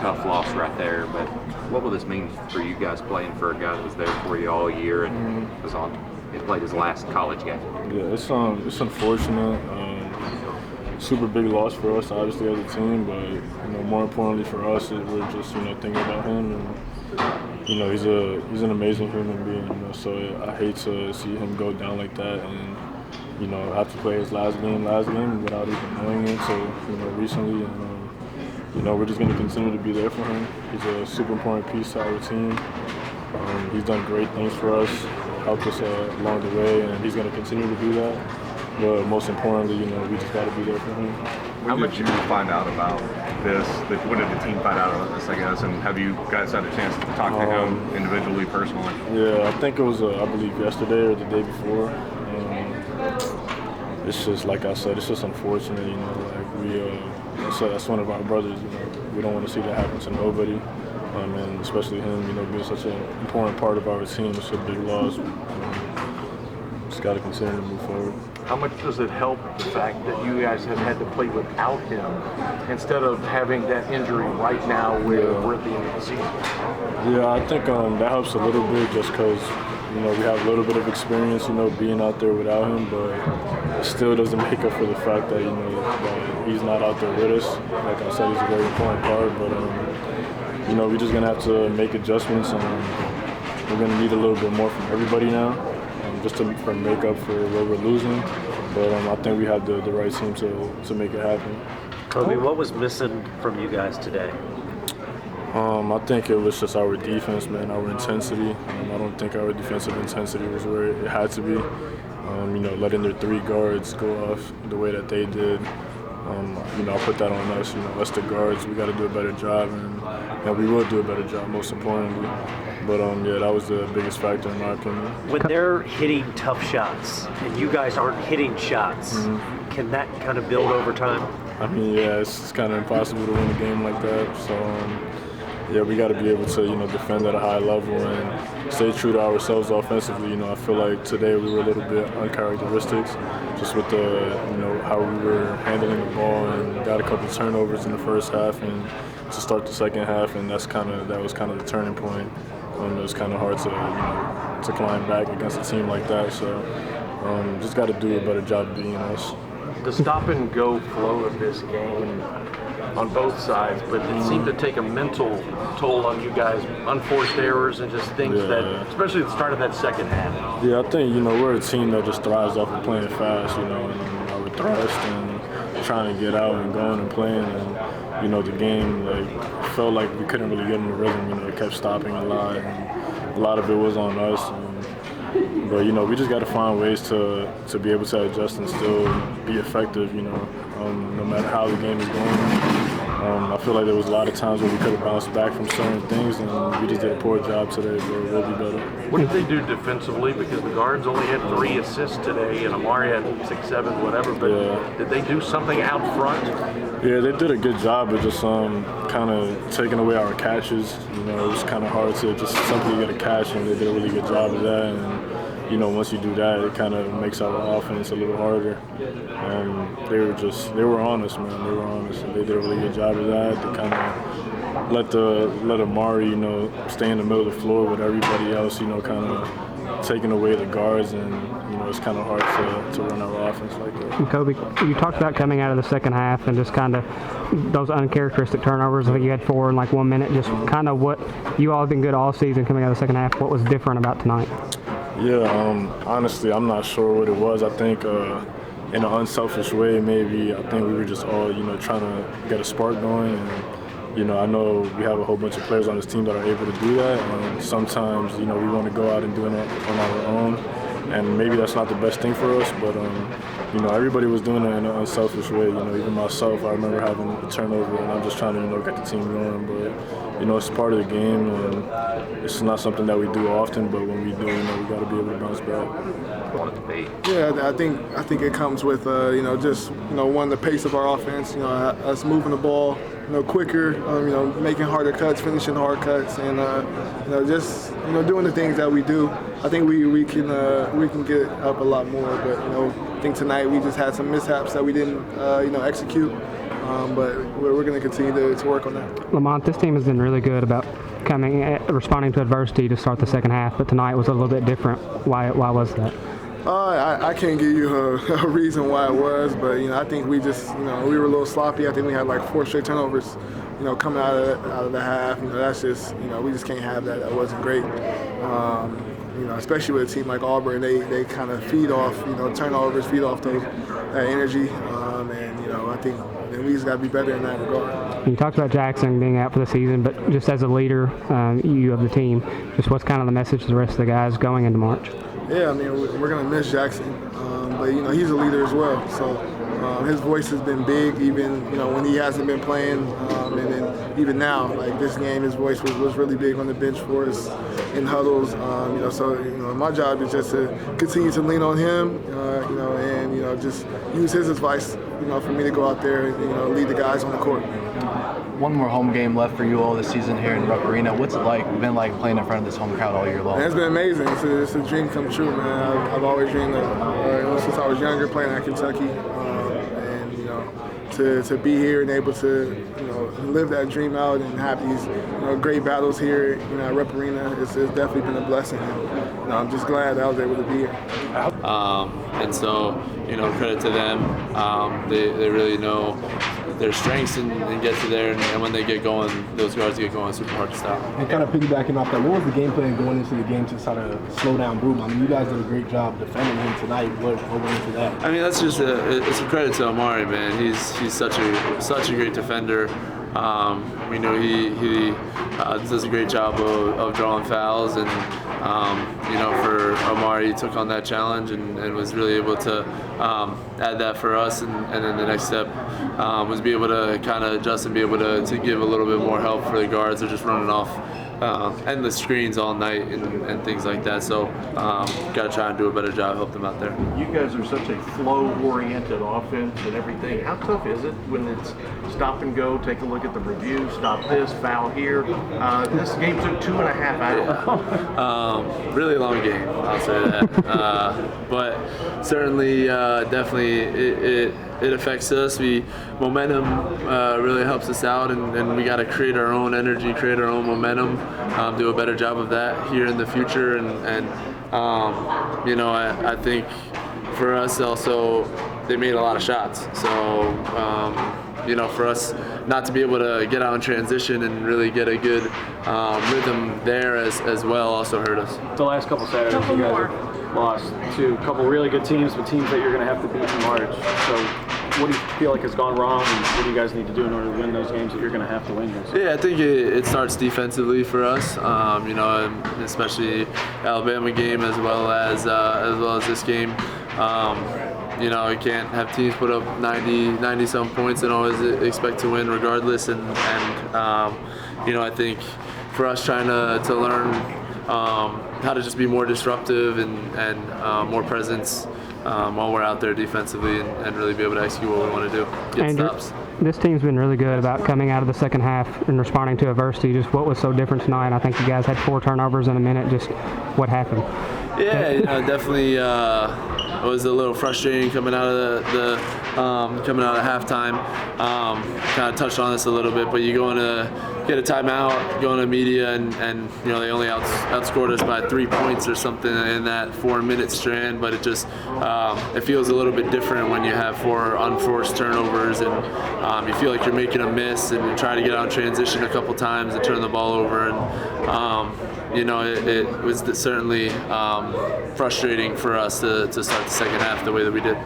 tough loss right there, but what will this mean for you guys playing for a guy that was there for you all year and he played his last college game? Yeah, it's unfortunate. Super big loss for us, obviously, as a team, but more importantly for us, is we're just thinking about him, and he's an amazing human being. So I hate to see him go down like that, and have to play his last game without even knowing it. So recently, and we're just going to continue to be there for him. He's a super important piece to our team. He's done great things for us, helped us along the way, and he's going to continue to do that. But most importantly, we just got to be there for him. How much did you find out about this? When did the team find out about this, I guess? And have you guys had a chance to talk to him individually, personally? Yeah, I think it was, I believe, yesterday or the day before. It's just, like I said, it's just unfortunate, that's one of our brothers, We don't want to see that happen to nobody. And especially him, being such an important part of our team. It's a big loss. Just got to continue to move forward. How much does it help the fact that you guys have had to play without him instead of having that injury right now where we're at the end of the season? Yeah, I think that helps a little bit just because, we have a little bit of experience, being out there without him, but it still doesn't make up for the fact that, that he's not out there with us. Like I said, he's a very important part, but, we're just going to have to make adjustments, and we're going to need a little bit more from everybody now. Just to make up for where we're losing, but I think we have the right team to make it happen. Koby, what was missing from you guys today? I think it was just our defense, man, our intensity. I don't think our defensive intensity was where it had to be. Letting their three guards go off the way that they did. I'll put that on us. Us the guards, we got to do a better job, and we will do a better job, most importantly. But that was the biggest factor in my opinion. When they're hitting tough shots and you guys aren't hitting shots, can that kind of build over time? I mean, it's kind of impossible to win a game like that. So, we got to be able to, defend at a high level and stay true to ourselves offensively. I feel like today we were a little bit uncharacteristic, just with the, how we were handling the ball, and got a couple turnovers in the first half and to start the second half, and that was kind of the turning point. It was kind of hard to climb back against a team like that. So just got to do a better job being us. The stop-and-go flow of this game on both sides, but it seemed to take a mental toll on you guys, unforced errors and just things that, especially at the start of that second half. Yeah, I think, we're a team that just thrives off of playing fast, and our thrust and trying to get out and going and playing, and, the game, felt like we couldn't really get in the rhythm, it kept stopping a lot, and a lot of it was on us. But, we just got to find ways to be able to adjust and still be effective, no matter how the game is going. I feel like there was a lot of times where we could have bounced back from certain things, and we just did a poor job today, but we'll be better. What did they do defensively? Because the guards only had 3 assists today, and Amari had 6, 7, whatever, but did they do something out front? Yeah, they did a good job of just kind of taking away our catches. It was kind of hard to just simply get a catch, and they did a really good job of that. And, once you do that, it kind of makes our offense a little harder. They were on us, man. They were on us, and they did a really good job of that. They kind of let Amari, stay in the middle of the floor with everybody else, kind of taking away the guards, and it's kind of hard to run our offense like that. And Koby, you talked about coming out of the second half and just kind of those uncharacteristic turnovers. I think you had 4 in 1 minute. Just kind of what you all have been good all season coming out of the second half. What was different about tonight? Yeah, honestly, I'm not sure what it was. I think in an unselfish way, maybe. I think we were just all, trying to get a spark going. And, I know we have a whole bunch of players on this team that are able to do that. And sometimes, we want to go out and do it on our own. And maybe that's not the best thing for us, but, everybody was doing it in an unselfish way. Even myself, I remember having a turnover, and I'm just trying to, get the team going. But, it's part of the game, and it's not something that we do often, but when we do, we got to be able to bounce back. Yeah, I think it comes with, just, one, the pace of our offense, us moving the ball, quicker, making harder cuts, finishing hard cuts, and, just, doing the things that we do. I think we can get up a lot more, but, I think tonight we just had some mishaps that we didn't, execute. but we're going to continue to work on that. Lamont, this team has been really good about responding to adversity to start the second half, but tonight was a little bit different. Why was that? I can't give you a reason why it was, but I think we just we were a little sloppy. I think we had like 4 straight turnovers, coming out of the half. That's just we just can't have that. That wasn't great. Especially with a team like Auburn, they kind of feed off turnovers, feed off that energy, and I think we just got to be better in that regard. You talked about Jaxson being out for the season, but just as a leader, you of the team, just what's kind of the message to the rest of the guys going into March? Yeah, I mean, we're going to miss Jaxson, but, he's a leader as well. So his voice has been big even, when he hasn't been playing. And then even now, like this game, his voice was really big on the bench for us in huddles. So my job is just to continue to lean on him, and, just use his advice, for me to go out there and, lead the guys on the court. One more home game left for you all this season here in Rupp Arena. What's it been like playing in front of this home crowd all year long? Man, it's been amazing. It's a dream come true, man. I've always dreamed of, since I was younger, playing at Kentucky, and to be here and able to live that dream out and have these great battles here at Rupp Arena. It's definitely been a blessing. And, I'm just glad I was able to be here. And so credit to them. They really know their strengths and get to there, and when they get going, those guards get going, super hard to stop. And kind of piggybacking off that, what was the game plan going into the game to sort of slow down Broom? I mean, you guys did a great job defending him tonight. What went into that? I mean, that's just it's a credit to Amari, man. He's such a great defender. We know he does a great job of drawing fouls, and for Amari, he took on that challenge and was really able to add that for us. And then the next step was be able to kind of adjust and be able to give a little bit more help for the guards. They're just running off endless screens all night and things like that. So got to try and do a better job, help them out there. You guys are such a flow-oriented offense and everything. How tough is it when it's stop and go, take a look at the review, stop this, foul here? This game took 2.5 hours. Really long game, I'll say that. But certainly, definitely, it affects us. Momentum really helps us out, and we got to create our own energy, create our own momentum, do a better job of that here in the future. And I think for us also, they made a lot of shots. So, for us not to be able to get out in transition and really get a good rhythm there as well also hurt us. The last couple Saturdays, you guys have lost to a couple really good teams, but teams that you're going to have to beat in March. So what do you feel like has gone wrong, and what do you guys need to do in order to win those games that you're going to have to win here? Yeah, I think it starts defensively for us, especially Alabama game as well as this game. You can't have teams put up 90-some points and always expect to win regardless. And I think for us trying to learn how to just be more disruptive and more presence while we're out there defensively and really be able to execute what we want to do, get stops. This team's been really good about coming out of the second half and responding to adversity. Just what was so different tonight? I think you guys had 4 turnovers in a minute. Just what happened? Yeah, definitely. It was a little frustrating coming out of coming out of halftime. Kind of touched on this a little bit, but you go into get a timeout, go into media, and they only outscored us by 3 points or something in that 4-minute strand. But it just it feels a little bit different when you have 4 unforced turnovers and you feel like you're making a miss and you try to get out in transition a couple times and turn the ball over. And it was certainly frustrating for us to start the second half the way that we did.